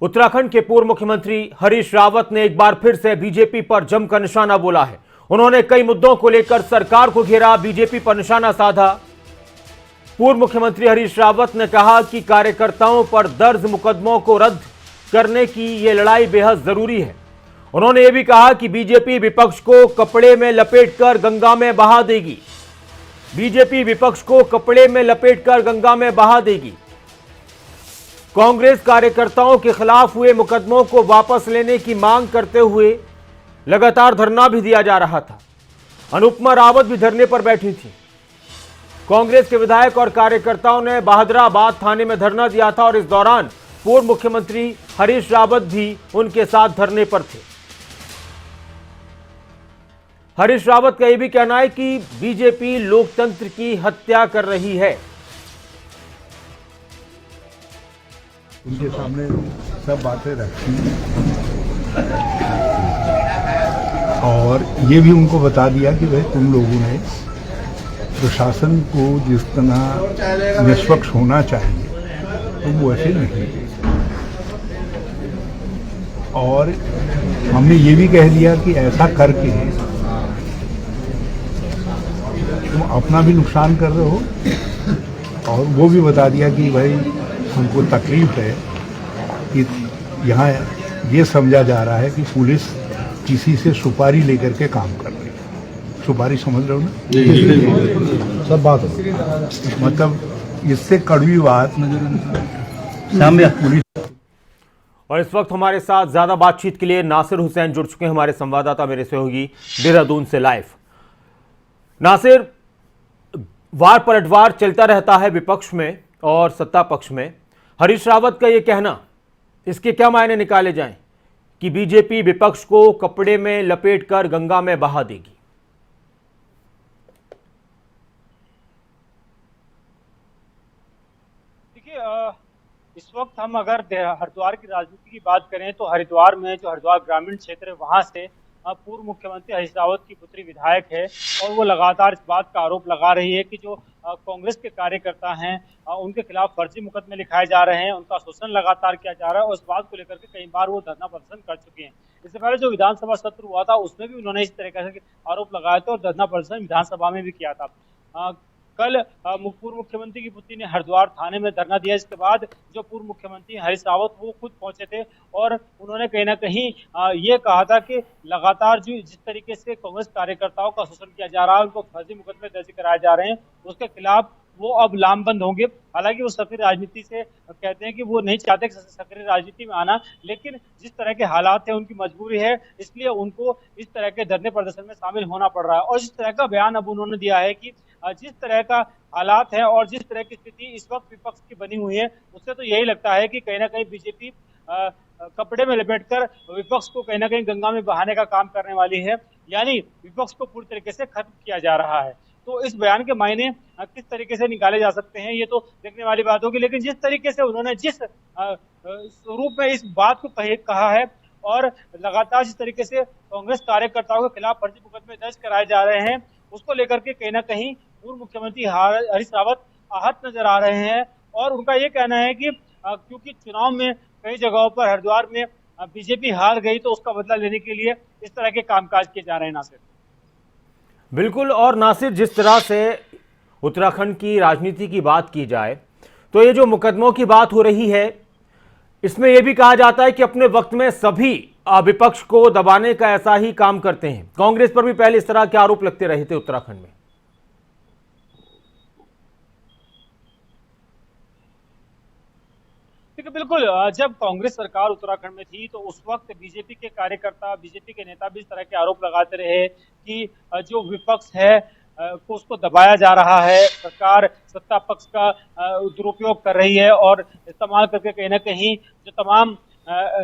उत्तराखंड के पूर्व मुख्यमंत्री हरीश रावत ने एक बार फिर से बीजेपी पर जमकर निशाना बोला है। उन्होंने कई मुद्दों को लेकर सरकार को घेरा, बीजेपी पर निशाना साधा। पूर्व मुख्यमंत्री हरीश रावत ने कहा कि कार्यकर्ताओं पर दर्ज मुकदमों को रद्द करने की यह लड़ाई बेहद जरूरी है। उन्होंने यह भी कहा कि बीजेपी विपक्ष को कपड़े में लपेटकर गंगा में बहा देगी। बीजेपी विपक्ष को कपड़े में लपेटकर गंगा में बहा देगी। कांग्रेस कार्यकर्ताओं के खिलाफ हुए मुकदमों को वापस लेने की मांग करते हुए लगातार धरना भी दिया जा रहा था। अनुपमा रावत भी धरने पर बैठी थी। कांग्रेस के विधायक और कार्यकर्ताओं ने बहादुराबाद थाने में धरना दिया था और इस दौरान पूर्व मुख्यमंत्री हरीश रावत भी उनके साथ धरने पर थे। हरीश रावत का यह भी कहना है कि बीजेपी लोकतंत्र की हत्या कर रही है। उनके सामने सब बातें रखी और ये भी उनको बता दिया कि भाई तुम लोगों ने प्रशासन को जिस तरह निष्पक्ष होना चाहिए तो वो ऐसे नहीं। और हमने ये भी कह दिया कि ऐसा करके तुम अपना भी नुकसान कर रहे हो। और वो भी बता दिया कि भाई हमको तकलीफ है कि यहाँ ये समझा जा रहा है कि पुलिस किसी से सुपारी लेकर के काम कर रही है। सुपारी समझ रहे हो ना? जी। सब बात मतलब इससे कड़वी बात पुलिस। और इस वक्त हमारे साथ ज्यादा बातचीत के लिए नासिर हुसैन जुड़ चुके हैं, हमारे संवाददाता मेरे सहयोगी देहरादून से लाइव। नासिर, वार पलटवार चलता रहता है विपक्ष में और सत्ता पक्ष में। हरीश रावत का यह कहना, इसके क्या मायने निकाले जाएं कि बीजेपी विपक्ष को कपड़े में लपेटकर गंगा में बहा देगी? देखिए, इस वक्त हम अगर हरिद्वार की राजनीति की बात करें तो हरिद्वार में जो हरिद्वार ग्रामीण क्षेत्र है वहां से पूर्व मुख्यमंत्री हरीश रावत की पुत्री विधायक है और वो लगातार इस बात का आरोप लगा रही है कि जो कांग्रेस के कार्यकर्ता हैं उनके खिलाफ फर्जी मुकदमे लिखाए जा रहे हैं, उनका शोषण लगातार किया जा रहा है और इस बात को लेकर के कई बार वो धरना प्रदर्शन कर चुके हैं। इससे पहले जो विधानसभा सत्र हुआ था उसमें भी उन्होंने इस तरह के आरोप लगाए थे और धरना प्रदर्शन विधानसभा में भी किया था। कल पूर्व मुख्यमंत्री की पुत्री ने हरिद्वार थाने में धरना दिया। इसके बाद जो पूर्व मुख्यमंत्री हरीश रावत वो खुद पहुंचे थे और उन्होंने कहीं ना कहीं ये कहा था कि लगातार जो जिस तरीके से कांग्रेस कार्यकर्ताओं का शोषण किया जा रहा है, उनको फर्जी मुकदमे दर्ज कराए जा रहे हैं, उसके खिलाफ वो अब लामबंद होंगे। हालांकि वो सक्रिय राजनीति से कहते हैं कि वो नहीं चाहते सक्रिय राजनीति में आना, लेकिन जिस तरह के हालात है उनकी मजबूरी है, इसलिए उनको इस तरह के धरने प्रदर्शन में शामिल होना पड़ रहा है। और जिस तरह का बयान अब उन्होंने दिया है कि जिस तरह का हालात है और जिस तरह की स्थिति इस वक्त विपक्ष की बनी हुई है, उससे तो यही लगता है कि कहीं ना कहीं बीजेपी कपड़े में लपेटकर विपक्ष को कहीं ना कहीं गंगा में बहाने का काम करने वाली है, यानी विपक्ष को पूरी तरीके से खत्म किया जा रहा है। तो इस बयान के मायने किस तरीके से निकाले जा सकते हैं ये तो देखने वाली बात होगी, लेकिन जिस तरीके से उन्होंने जिस स्वरूप में इस बात को कहा है और लगातार जिस तरीके से कांग्रेस कार्यकर्ताओं के खिलाफ फर्जी मुकदमे दर्ज कराए जा रहे हैं, उसको लेकर के कहीं ना कहीं पूर्व मुख्यमंत्री हरीश रावत आहत नजर आ रहे हैं। और उनका ये कहना है कि क्योंकि चुनाव में कई जगहों पर हरिद्वार में बीजेपी हार गई तो उसका बदला लेने के लिए इस तरह के कामकाज किए जा रहे हैं। नासिर, बिल्कुल। और नासिर, जिस तरह से उत्तराखंड की राजनीति की बात की जाए तो ये जो मुकदमों की बात हो रही है, इसमें यह भी कहा जाता है कि अपने वक्त में सभी विपक्ष को दबाने का ऐसा ही काम करते हैं। कांग्रेस पर भी पहले इस तरह के आरोप लगते रहे थे उत्तराखंड में। बिल्कुल, जब कांग्रेस सरकार उत्तराखंड में थी तो उस वक्त बीजेपी के कार्यकर्ता, बीजेपी के नेता भी इस तरह के आरोप लगाते रहे कि जो विपक्ष है को उसको दबाया जा रहा है, सरकार सत्ता पक्ष का दुरुपयोग कर रही है और इस्तेमाल करके कहीं ना कहीं जो तमाम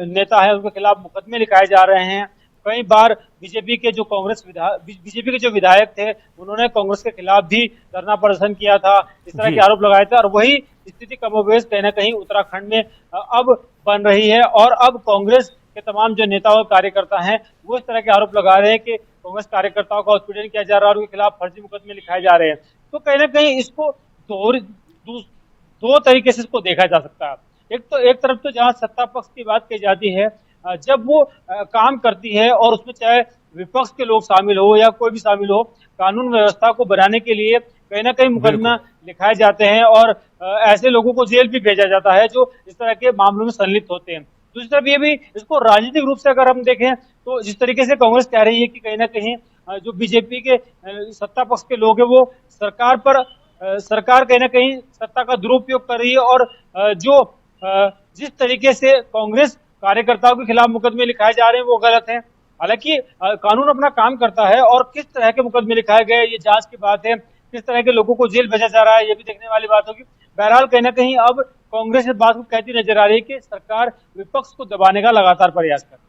नेता है उनके खिलाफ मुकदमे लिखाए जा रहे हैं। कई बार बीजेपी के जो विधायक थे उन्होंने कांग्रेस के खिलाफ भी धरना प्रदर्शन किया था, इस तरह के आरोप लगाए थे और वही स्थिति कमोबेश कहीं ना कहीं उत्तराखंड में अब बन रही है। और अब कांग्रेस के तमाम जो नेता और कार्यकर्ता हैं वो इस तरह के आरोप लगा रहे हैं कि कांग्रेस कार्यकर्ताओं का उत्पीड़न किया जा रहा है और उनके खिलाफ फर्जी मुकदमे लिखाए जा रहे हैं। तो कहीं ना कहीं इसको दो तरीके से इसको देखा जा सकता है। एक तरफ तो जहां सत्ता पक्ष की बात की जाती है, जब वो काम करती है और उसमें चाहे विपक्ष के लोग शामिल हो या कोई भी शामिल हो, कानून व्यवस्था को बनाने के लिए कहीं ना कहीं मुकदमा लिखाए जाते हैं और ऐसे लोगों को जेल भी भेजा जाता है जो इस तरह के मामलों में संलिप्त होते हैं। दूसरी तरफ ये भी इसको राजनीतिक रूप से अगर हम देखें तो जिस तरीके से कांग्रेस कह रही है कि कहीं ना कहीं जो बीजेपी के सत्ता पक्ष के लोग हैं वो सरकार कहीं ना कहीं सत्ता का दुरुपयोग कर रही है और जो जिस तरीके से कांग्रेस कार्यकर्ताओं के खिलाफ मुकदमे लिखाए जा रहे हैं वो गलत है। हालांकि कानून अपना काम करता है और किस तरह के मुकदमे लिखाए गए ये जांच की बात है, किस तरह के लोगों को जेल भेजा जा रहा है ये भी देखने वाली बात होगी। बहरहाल कहीं ना कहीं अब कांग्रेस इस बात को कहती नजर आ रही है कि सरकार विपक्ष को दबाने का लगातार प्रयास कर रही है।